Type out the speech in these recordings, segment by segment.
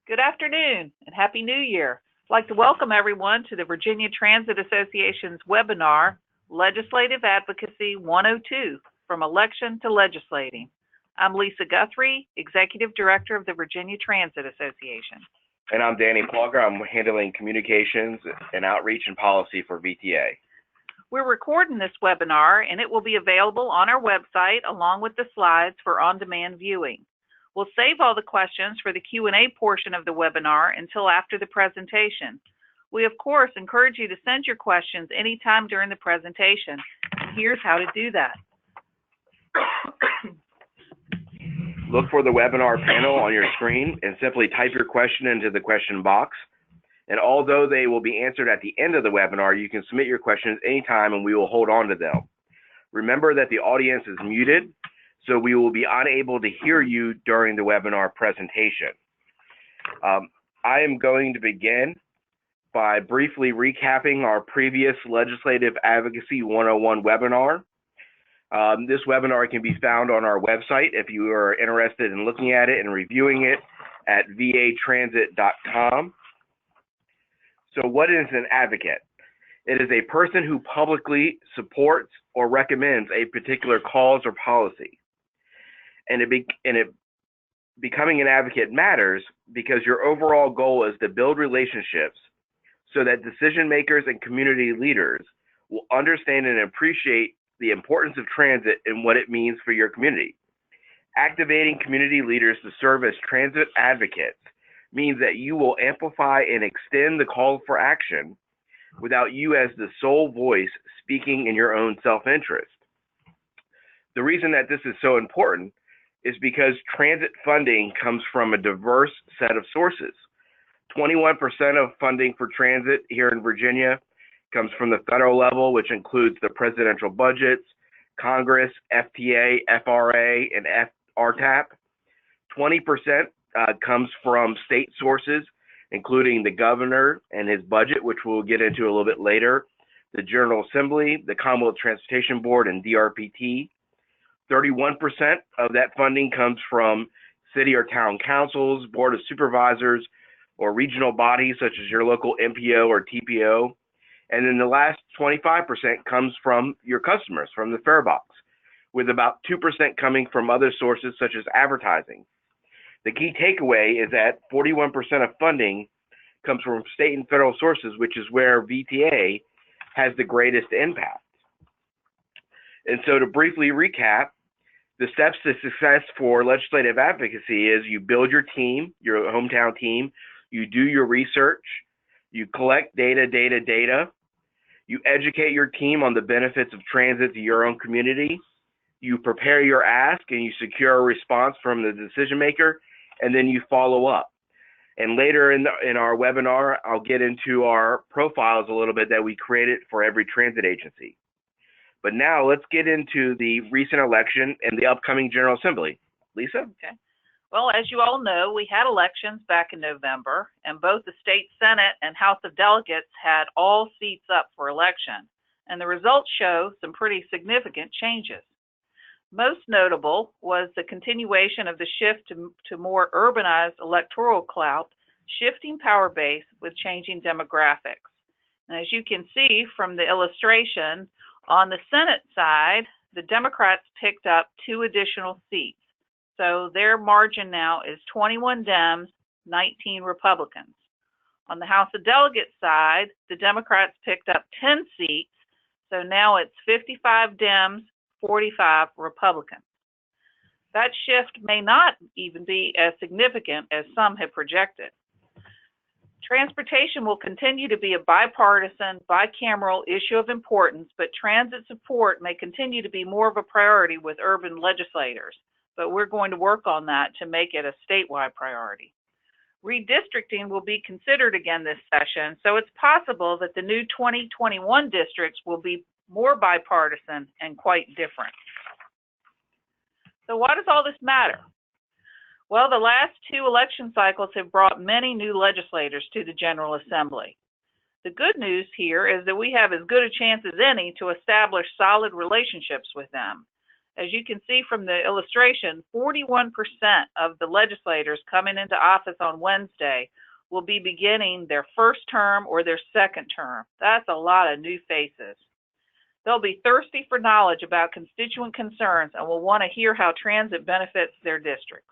Good afternoon and Happy New Year. I'd like to welcome everyone to the Virginia Transit Association's webinar, Legislative Advocacy 102, From Election to Legislating. I'm Lisa Guthrie, Executive Director of the Virginia Transit Association. And I'm Danny Plugger. I'm handling communications and outreach and policy for VTA. We're recording this webinar and it will be available on our website along with the slides for on-demand viewing. We'll save all the questions for the Q&A portion of the webinar until after the presentation. We, of course, encourage you to send your questions anytime during the presentation. And here's how to do that. Look for the webinar panel on your screen and simply type your question into the question box. And although they will be answered at the end of the webinar, you can submit your questions anytime and we will hold on to them. Remember that the audience is muted, so we will be unable to hear you during the webinar presentation. I am going to begin by briefly recapping our previous Legislative Advocacy 101 webinar. This webinar can be found on our website if you are interested in looking at it and reviewing it at vatransit.com. So what is an advocate? It is a person who publicly supports or recommends a particular cause or policy. And becoming an advocate matters because your overall goal is to build relationships so that decision makers and community leaders will understand and appreciate the importance of transit and what it means for your community. Activating community leaders to serve as transit advocates means that you will amplify and extend the call for action without you as the sole voice speaking in your own self-interest. The reason that this is so important is because transit funding comes from a diverse set of sources. 21% of funding for transit here in Virginia comes from the federal level, which includes the presidential budgets, Congress, FTA, FRA, and RTAP. 20% comes from state sources, including the governor and his budget, which we'll get into a little bit later, the General Assembly, the Commonwealth Transportation Board, and DRPT. 31% of that funding comes from city or town councils, board of supervisors, or regional bodies such as your local MPO or TPO. And then the last 25% comes from your customers, from the fare box, with about 2% coming from other sources such as advertising. The key takeaway is that 41% of funding comes from state and federal sources, which is where VTA has the greatest impact. And so to briefly recap, the steps to success for legislative advocacy is you build your team, your hometown team, you do your research, you collect data, you educate your team on the benefits of transit to your own community, you prepare your ask and you secure a response from the decision maker, and then you follow up. And later in our webinar, I'll get into our profiles a little bit that we created for every transit agency. But now let's get into the recent election and the upcoming General Assembly. Lisa? Okay. Well, as you all know, we had elections back in November, and both the State Senate and House of Delegates had all seats up for election. And the results show some pretty significant changes. Most notable was the continuation of the shift to more urbanized electoral clout, shifting power base with changing demographics. And as you can see from the illustration, on the Senate side, the Democrats picked up 2 additional seats. So their margin now is 21 Dems, 19 Republicans. On the House of Delegates side, the Democrats picked up 10 seats. So now it's 55 Dems, 45 Republicans. That shift may not even be as significant as some have projected. Transportation will continue to be a bipartisan, bicameral issue of importance, but transit support may continue to be more of a priority with urban legislators. But we're going to work on that to make it a statewide priority. Redistricting will be considered again this session, so it's possible that the new 2021 districts will be more bipartisan and quite different. So why does all this matter? Well, the last 2 election cycles have brought many new legislators to the General Assembly. The good news here is that we have as good a chance as any to establish solid relationships with them. As you can see from the illustration, 41% of the legislators coming into office on Wednesday will be beginning their first term or their second term. That's a lot of new faces. They'll be thirsty for knowledge about constituent concerns and will want to hear how transit benefits their districts.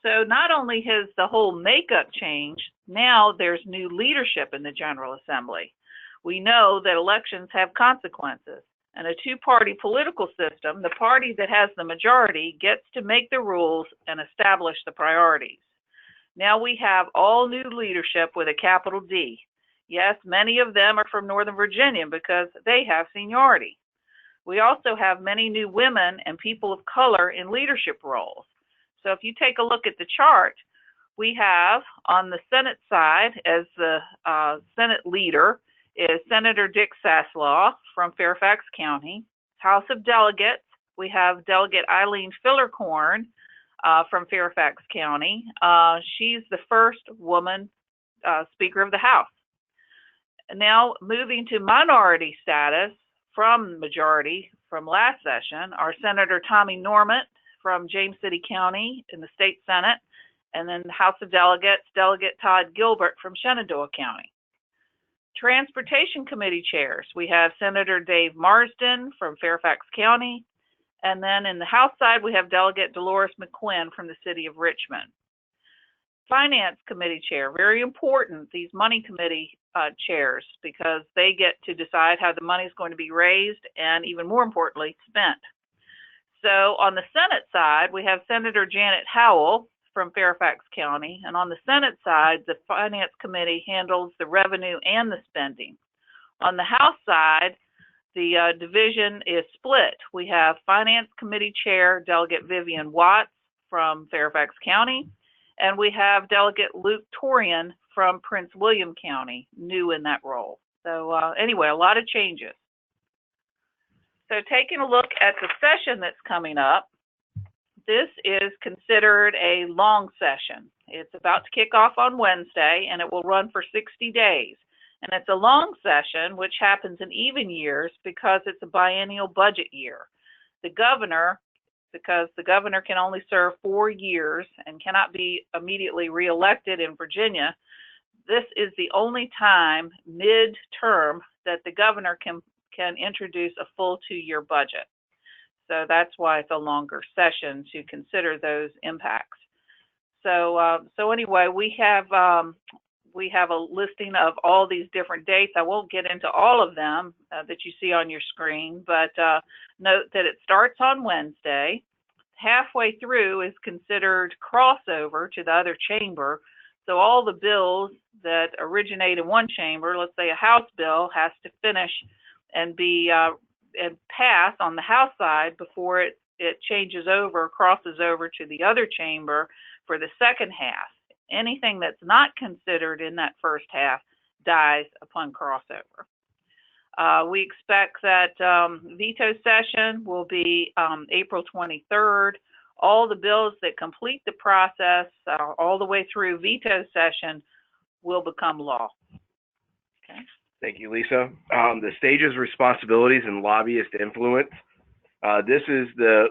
So not only has the whole makeup changed, now there's new leadership in the General Assembly. We know that elections have consequences. In a two-party political system, the party that has the majority gets to make the rules and establish the priorities. Now we have all new leadership with a capital D. Yes, many of them are from Northern Virginia because they have seniority. We also have many new women and people of color in leadership roles. So if you take a look at the chart, we have on the Senate side as the Senate leader is Senator Dick Saslaw from Fairfax County. House of Delegates, we have Delegate Eileen Fillercorn from Fairfax County. She's the first woman Speaker of the House. Now moving to minority status from majority from last session are Senator Tommy Norment from James City County in the state Senate, and then the House of Delegates, Delegate Todd Gilbert from Shenandoah County. Transportation Committee chairs, we have Senator Dave Marsden from Fairfax County, and then in the House side we have Delegate Dolores McQuinn from the city of Richmond. Finance Committee chair, very important, these money committee chairs, because they get to decide how the money is going to be raised and, even more importantly, spent. So on the Senate side, we have Senator Janet Howell from Fairfax County, and on the Senate side, the Finance Committee handles the revenue and the spending. On the House side, the division is split. We have Finance Committee Chair Delegate Vivian Watts from Fairfax County, and we have Delegate Luke Torian from Prince William County, new in that role. So anyway, a lot of changes. So taking a look at the session that's coming up, this is considered a long session. It's about to kick off on Wednesday, and it will run for 60 days. And it's a long session, which happens in even years because it's a biennial budget year. The governor, because the governor can only serve 4 years and cannot be immediately reelected in Virginia, this is the only time mid-term that the governor can introduce a full 2-year budget. So that's why it's a longer session to consider those impacts. So anyway, we have a listing of all these different dates. I won't get into all of them that you see on your screen, but note that it starts on Wednesday. Halfway through is considered crossover to the other chamber. So all the bills that originate in one chamber, let's say a House bill, has to finish and be and pass on the House side before it changes over, crosses over to the other chamber for the second half. Anything that's not considered in that first half dies upon crossover. We expect that veto session will be April 23rd. All the bills that complete the process all the way through veto session will become law. Okay. Thank you, Lisa. The stage's responsibilities and lobbyist influence. This is the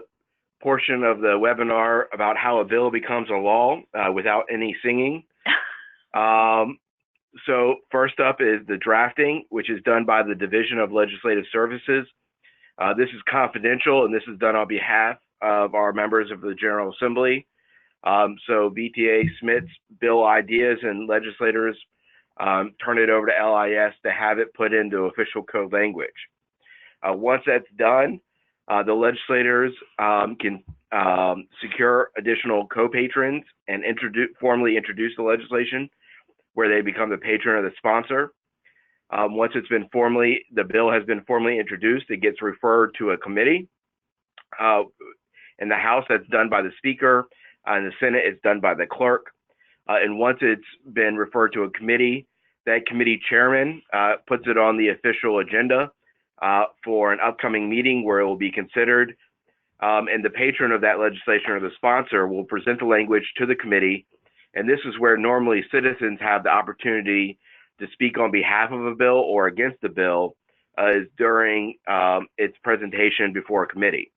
portion of the webinar about how a bill becomes a law without any singing. So first up is the drafting, which is done by the Division of Legislative Services. This is confidential, and this is done on behalf of our members of the General Assembly. So VTA submits bill ideas, and legislators turn it over to LIS to have it put into official code language. Once that's done, the legislators can secure additional co-patrons and formally introduce the legislation, where they become the patron of the sponsor. Once it's been the bill has been formally introduced, it gets referred to a committee. In the House, that's done by the Speaker. In the Senate, it's done by the clerk. And once it's been referred to a committee, that committee chairman puts it on the official agenda for an upcoming meeting where it will be considered. And the patron of that legislation, or the sponsor, will present the language to the committee. And this is where normally citizens have the opportunity to speak on behalf of a bill or against the bill. is during its presentation before a committee.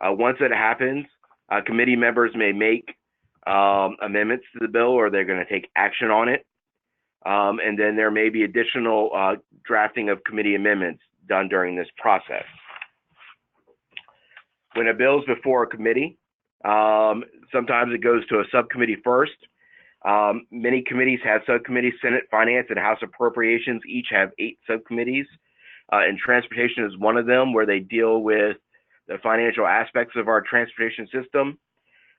Once it happens, committee members may make amendments to the bill, or they're going to take action on it. And then there may be additional drafting of committee amendments done during this process. When a bill is before a committee, sometimes it goes to a subcommittee first. Many committees have subcommittees. Senate Finance and House Appropriations each have 8 subcommittees, and Transportation is one of them, where they deal with the financial aspects of our transportation system.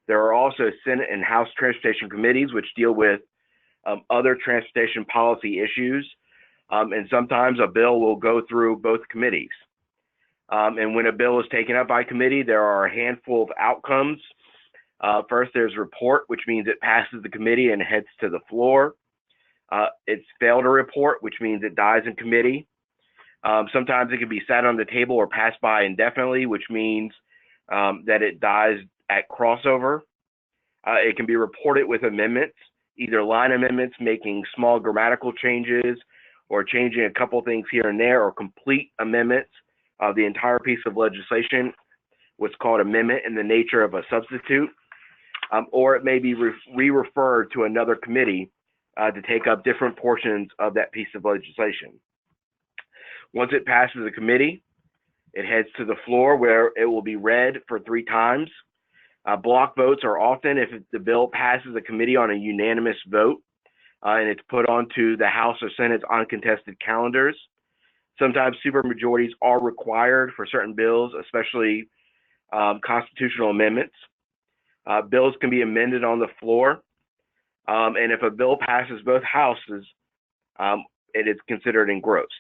There are also Senate and House Transportation Committees, which deal with other transportation policy issues, and sometimes a bill will go through both committees. And when a bill is taken up by committee, there are a handful of outcomes. First, there's report, which means it passes the committee and heads to the floor. It's failed to report, which means it dies in committee. Sometimes it can be sat on the table or passed by indefinitely, which means that it dies at crossover. It can be reported with amendments, either line amendments making small grammatical changes or changing a couple things here and there, or complete amendments of the entire piece of legislation, what's called amendment in the nature of a substitute. Or it may be re-referred to another committee to take up different portions of that piece of legislation. Once it passes a committee, it heads to the floor, where it will be read for 3 times. Block votes are often if the bill passes a committee on a unanimous vote, and it's put onto the House or Senate's uncontested calendars. Sometimes supermajorities are required for certain bills, especially constitutional amendments. Bills can be amended on the floor, and if a bill passes both houses, it is considered engrossed,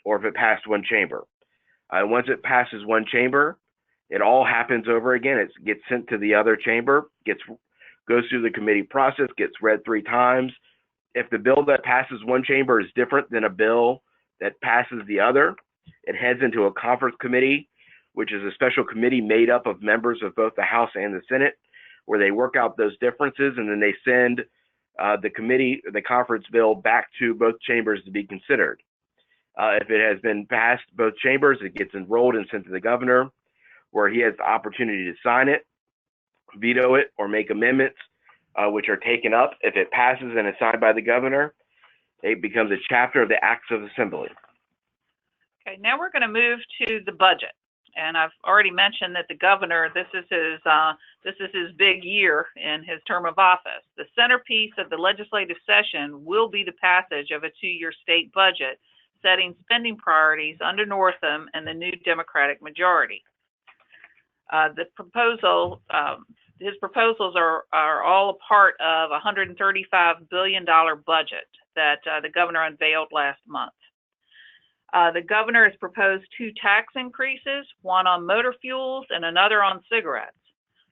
or if it passed one chamber. Once it passes one chamber, it all happens over again. It gets sent to the other chamber, goes through the committee process, gets read 3 times. If the bill that passes one chamber is different than a bill that passes the other, it heads into a conference committee, which is a special committee made up of members of both the House and the Senate, where they work out those differences, and then they send the conference bill back to both chambers to be considered. If it has been passed both chambers, it gets enrolled and sent to the governor, where he has the opportunity to sign it, veto it, or make amendments, which are taken up. If it passes and is signed by the governor, it becomes a chapter of the Acts of Assembly. Okay, now we're going to move to the budget. And I've already mentioned that the governor, this is his big year in his term of office. The centerpiece of the legislative session will be the passage of a 2-year state budget, setting spending priorities under Northam and the new Democratic majority. His proposals are all a part of a $135 billion budget that the governor unveiled last month. The governor has proposed 2 tax increases, one on motor fuels and another on cigarettes.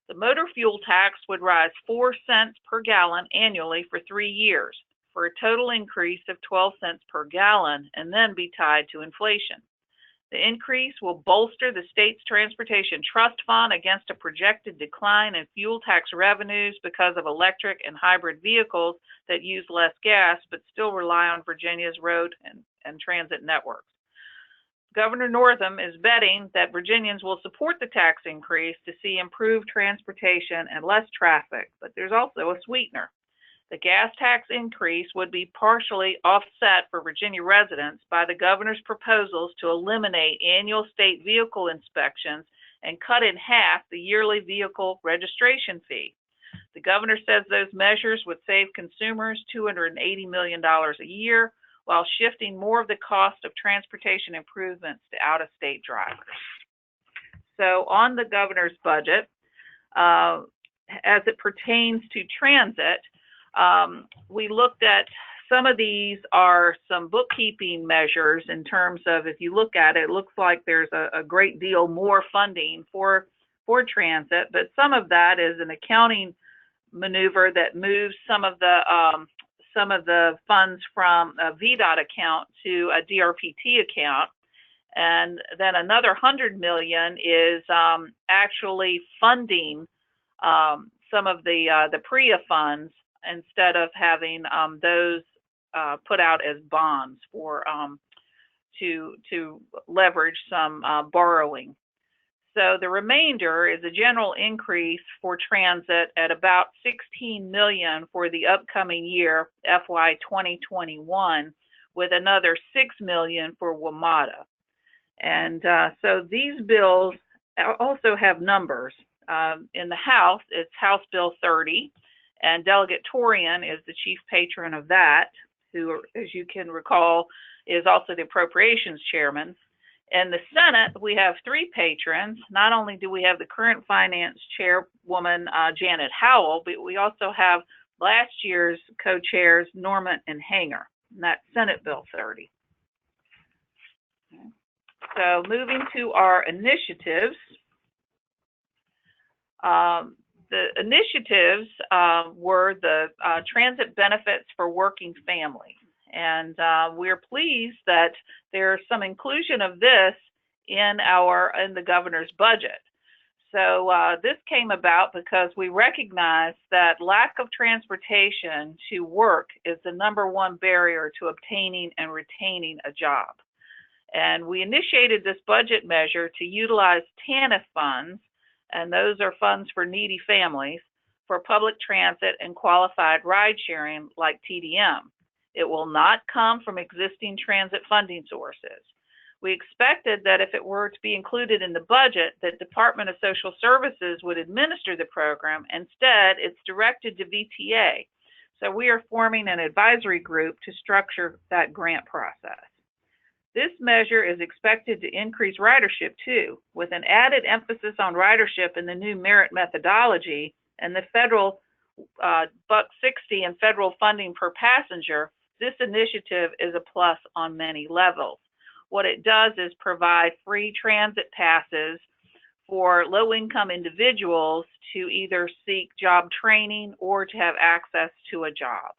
The motor fuel tax would rise 4 cents per gallon annually for 3 years, for a total increase of 12 cents per gallon, and then be tied to inflation. The increase will bolster the state's transportation trust fund against a projected decline in fuel tax revenues because of electric and hybrid vehicles that use less gas but still rely on Virginia's road and transit networks. Governor Northam is betting that Virginians will support the tax increase to see improved transportation and less traffic, but there's also a sweetener. The gas tax increase would be partially offset for Virginia residents by the governor's proposals to eliminate annual state vehicle inspections and cut in half the yearly vehicle registration fee. The governor says those measures would save consumers $280 million a year, while shifting more of the cost of transportation improvements to out-of-state drivers. So on the governor's budget, as it pertains to transit, we looked at some of these are some bookkeeping measures in terms of, if you look at it, it looks like there's a great deal more funding for transit, but some of that is an accounting maneuver that moves some of the funds from a VDOT account to a DRPT account, and then another $100 million is actually funding some of the PREA funds instead of having those put out as bonds for to leverage some borrowing. So the remainder is a general increase for transit at about $16 million for the upcoming year, FY 2021, with another $6 million for WMATA. And so these bills also have numbers. In the House, it's House Bill 30, and Delegate Torian is the chief patron of that, who, as you can recall, is also the Appropriations Chairman. In the Senate, we have three patrons. Not only do we have the current Finance Chairwoman, Janet Howell, but we also have last year's co-chairs, Norman and Hanger, and that's Senate Bill 30. Okay. So moving to our initiatives. The initiatives were the transit benefits for working families. And we're pleased that there's some inclusion of this in the governor's budget. So this came about because we recognize that lack of transportation to work is the #1 barrier to obtaining and retaining a job. And we initiated this budget measure to utilize TANF funds, and those are funds for needy families, for public transit and qualified ride sharing like TDM. It will not come from existing transit funding sources. We expected that if it were to be included in the budget, that Department of Social Services would administer the program. Instead, it's directed to VTA. So we are forming an advisory group to structure that grant process. This measure is expected to increase ridership too, with an added emphasis on ridership in the new merit methodology and the federal $1.60 in federal funding per passenger. This initiative is a plus on many levels. What it does is provide free transit passes for low-income individuals to either seek job training or to have access to a job.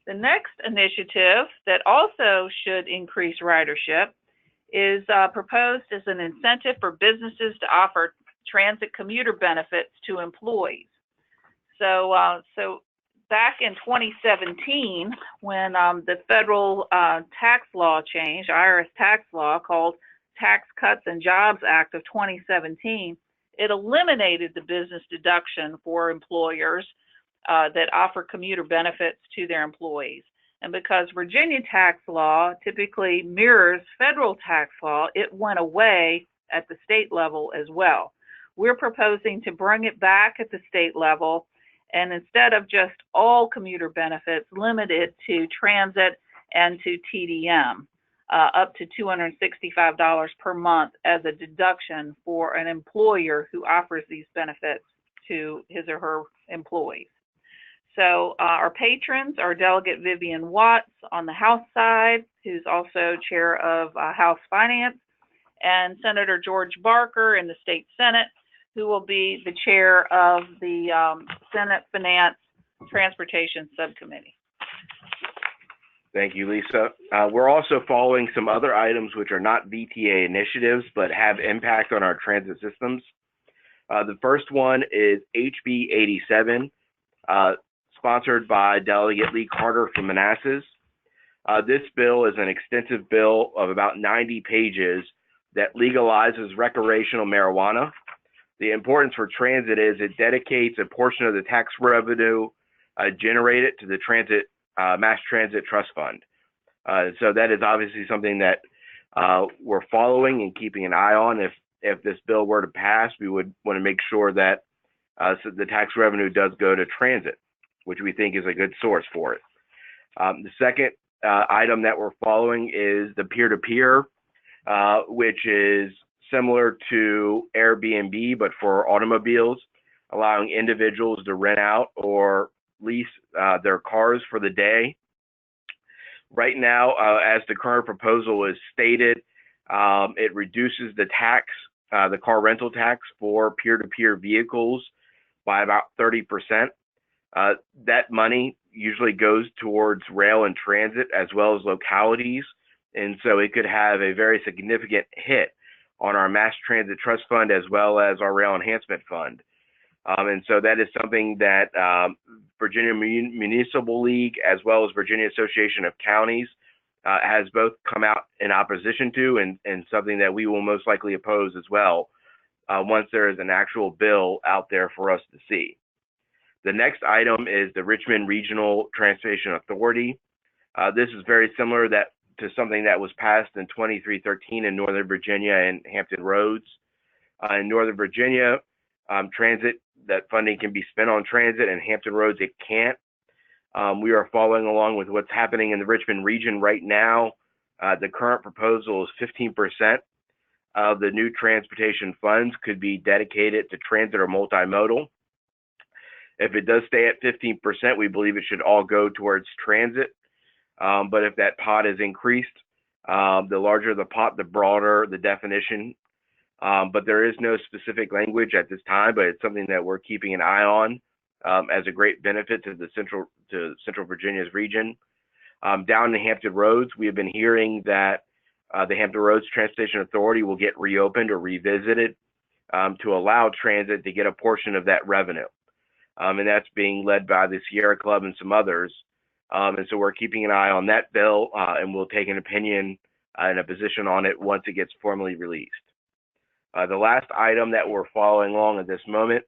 The next initiative that also should increase ridership is proposed as an incentive for businesses to offer transit commuter benefits to employees. So back in 2017, when the federal tax law changed, IRS tax law called Tax Cuts and Jobs Act of 2017, it eliminated the business deduction for employers that offer commuter benefits to their employees. And because Virginia tax law typically mirrors federal tax law, it went away at the state level as well. We're proposing to bring it back at the state level, and instead of just all commuter benefits, limit it to transit and to TDM, up to $265 per month as a deduction for an employer who offers these benefits to his or her employees. So our patrons are Delegate Vivian Watts on the House side, who's also chair of House Finance, and Senator George Barker in the state Senate, who will be the chair of the Senate Finance Transportation Subcommittee. Thank you, Lisa. We're also following some other items which are not VTA initiatives but have impact on our transit systems. The first one is HB 87. Sponsored by Delegate Lee Carter from Manassas. This bill is an extensive bill of about 90 pages that legalizes recreational marijuana. The importance for transit is it dedicates a portion of the tax revenue generated to the transit mass transit trust fund. So that is obviously something that we're following and keeping an eye on. If this bill were to pass, we would want to make sure that so the tax revenue does go to transit, which we think is a good source for it. The second item that we're following is the peer-to-peer, which is similar to Airbnb, but for automobiles, allowing individuals to rent out or lease their cars for the day. Right now, as the current proposal is stated, it reduces the tax, the car rental tax for peer-to-peer vehicles by about 30%. That money usually goes towards rail and transit as well as localities, and so it could have a very significant hit on our mass transit trust fund as well as our rail enhancement fund. And so that is something that Virginia Municipal League as well as Virginia Association of Counties has both come out in opposition to and something that we will most likely oppose as well once there is an actual bill out there for us to see. The next item is the Richmond Regional Transportation Authority. This is very similar to something that was passed in 2313 in Northern Virginia and Hampton Roads. In Northern Virginia, transit, that funding can be spent on transit, and Hampton Roads it can't. We are following along with what's happening in the Richmond region right now. The current proposal is 15% of the new transportation funds could be dedicated to transit or multimodal. If it does stay at 15%, we believe it should all go towards transit. But if that pot is increased, the larger the pot, the broader the definition. But there is no specific language at this time, but it's something that we're keeping an eye on as a great benefit to Central Virginia's region. Down in Hampton Roads, we have been hearing that the Hampton Roads Transportation Authority will get reopened or revisited to allow transit to get a portion of that revenue. And that's being led by the Sierra Club and some others. And so we're keeping an eye on that bill, and we'll take an opinion and a position on it once it gets formally released. The last item that we're following along at this moment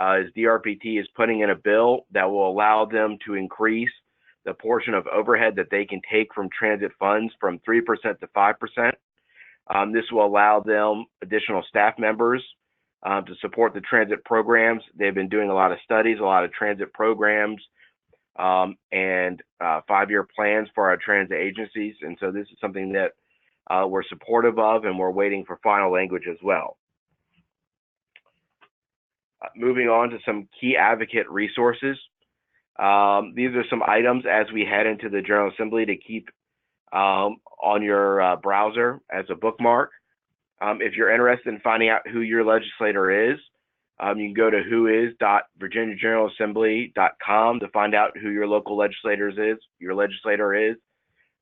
is DRPT is putting in a bill that will allow them to increase the portion of overhead that they can take from transit funds from 3% to 5%. This will allow them additional staff members to support the transit programs. They've been doing a lot of studies, a lot of transit programs, and 5-year plans for our transit agencies. And so this is something that we're supportive of, and we're waiting for final language as well. Moving on to some key advocate resources. These are some items as we head into the General Assembly to keep on your browser as a bookmark. If you're interested in finding out who your legislator is, you can go to whois.virginiageneralassembly.com to find out who your local legislator is,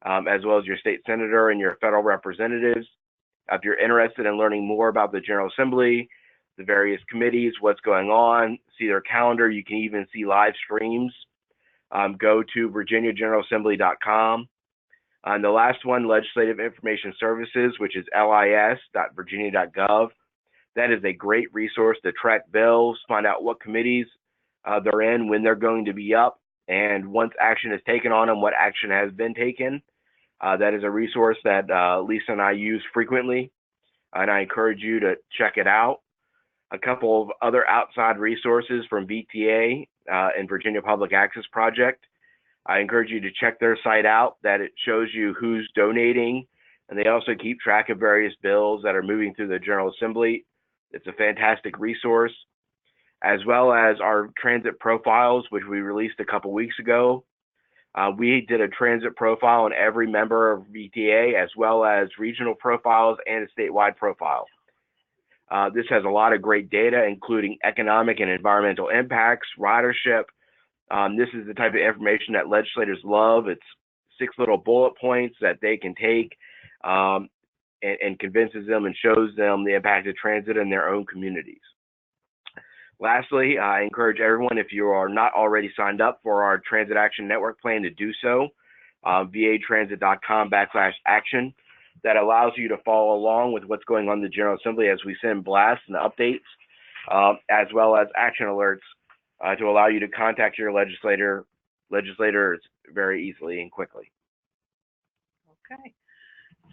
as well as your state senator and your federal representatives. If you're interested in learning more about the General Assembly, the various committees, what's going on, see their calendar, you can even see live streams, go to virginiageneralassembly.com. And the last one, Legislative Information Services, which is lis.virginia.gov. That is a great resource to track bills, find out what committees they're in, when they're going to be up, and once action is taken on them, what action has been taken. That is a resource that Lisa and I use frequently, and I encourage you to check it out. A couple of other outside resources from VTA and Virginia Public Access Project. I encourage you to check their site out, that it shows you who's donating, and they also keep track of various bills that are moving through the General Assembly. It's a fantastic resource, as well as our transit profiles, which we released a couple weeks ago. We did a transit profile on every member of VTA, as well as regional profiles and a statewide profile. This has a lot of great data, including economic and environmental impacts, ridership. This is the type of information that legislators love. It's 6 little bullet points that they can take and convinces them and shows them the impact of transit in their own communities. Lastly, I encourage everyone, if you are not already signed up for our Transit Action Network plan, to do so. vatransit.com/action. That allows you to follow along with what's going on in the General Assembly as we send blasts and updates, as well as action alerts to allow you to contact your legislators very easily and quickly. Okay.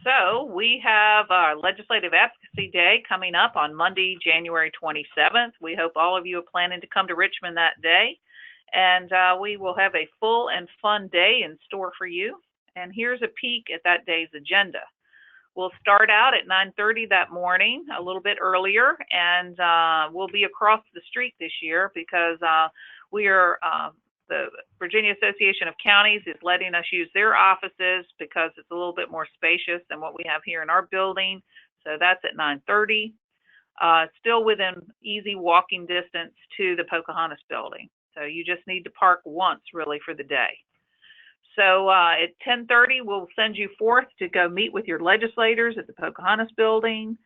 So we have our Legislative Advocacy Day coming up on Monday, January 27th. We hope all of you are planning to come to Richmond that day. And we will have a full and fun day in store for you. And here's a peek at that day's agenda. We'll start out at 9:30 that morning, a little bit earlier, and we'll be across the street this year because we are the Virginia Association of Counties is letting us use their offices because it's a little bit more spacious than what we have here in our building. So that's at 9:30. Still within easy walking distance to the Pocahontas building. So you just need to park once really for the day. So at 10:30, we'll send you forth to go meet with your legislators at the Pocahontas building.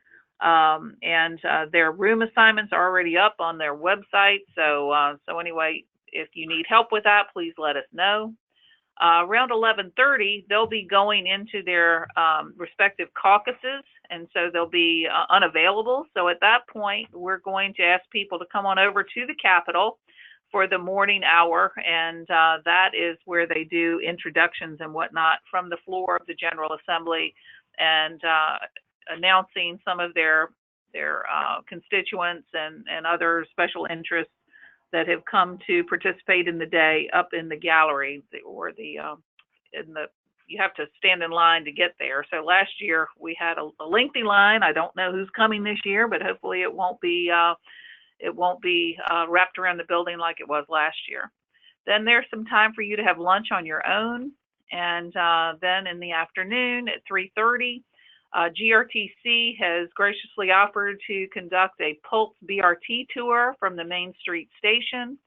And their room assignments are already up on their website. So anyway, if you need help with that, please let us know. Around 11:30, they'll be going into their respective caucuses, and so they'll be unavailable. So at that point, we're going to ask people to come on over to the Capitol for the morning hour, and that is where they do introductions and whatnot from the floor of the General Assembly, and announcing some of their constituents and other special interests that have come to participate in the day up in the gallery, or you have to stand in line to get there. So last year we had a lengthy line. I don't know who's coming this year, but hopefully it won't be wrapped around the building like it was last year. Then there's some time for you to have lunch on your own, and then in the afternoon at 3:30, GRTC has graciously offered to conduct a Pulse BRT tour from the Main Street station.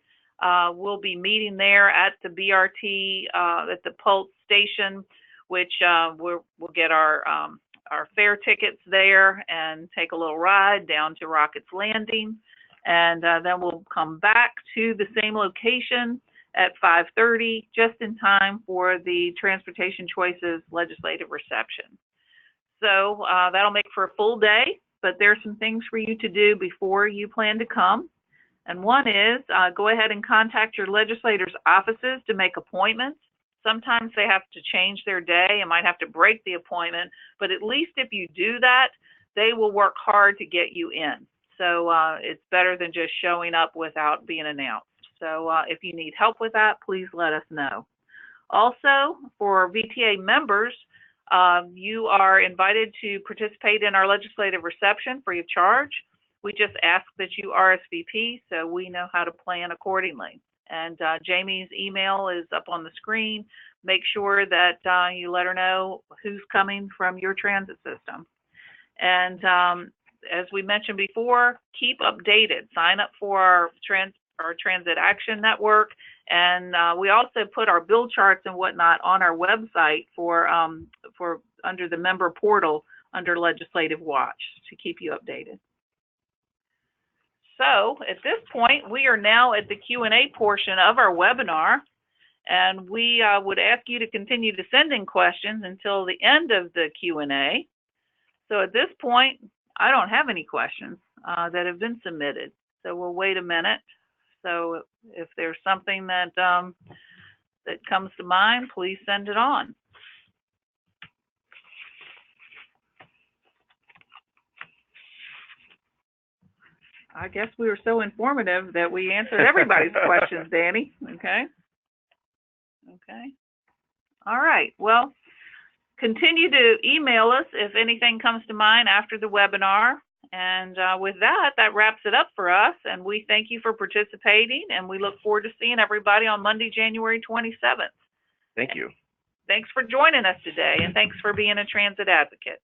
We'll be meeting there at the BRT, at the Pulse station, which we'll get our fare tickets there and take a little ride down to Rockets Landing. And then we'll come back to the same location at 5:30, just in time for the Transportation Choices legislative reception. So that'll make for a full day, but there's some things for you to do before you plan to come. And one is go ahead and contact your legislators' offices to make appointments. Sometimes they have to change their day and might have to break the appointment, but at least if you do that, they will work hard to get you in. So it's better than just showing up without being announced. So if you need help with that, please let us know. Also, for VTA members, you are invited to participate in our legislative reception free of charge. We just ask that you RSVP so we know how to plan accordingly. And Jamie's email is up on the screen. Make sure that you let her know who's coming from your transit system. And as we mentioned before, keep updated. Sign up for our Transit Action Network, and we also put our bill charts and whatnot on our website for under the member portal under Legislative Watch to keep you updated. So at this point, we are now at the Q&A portion of our webinar, and we would ask you to continue to send in questions until the end of the Q&A. So at this point, I don't have any questions that have been submitted, so we'll wait a minute. So if there's something that that comes to mind, please send it on. I guess we were so informative that we answered everybody's questions, Danny. Okay. Okay. All right. Well, continue to email us if anything comes to mind after the webinar. And with that, that wraps it up for us. And we thank you for participating, and we look forward to seeing everybody on Monday, January 27th. Thank you. Thanks for joining us today, and thanks for being a transit advocate.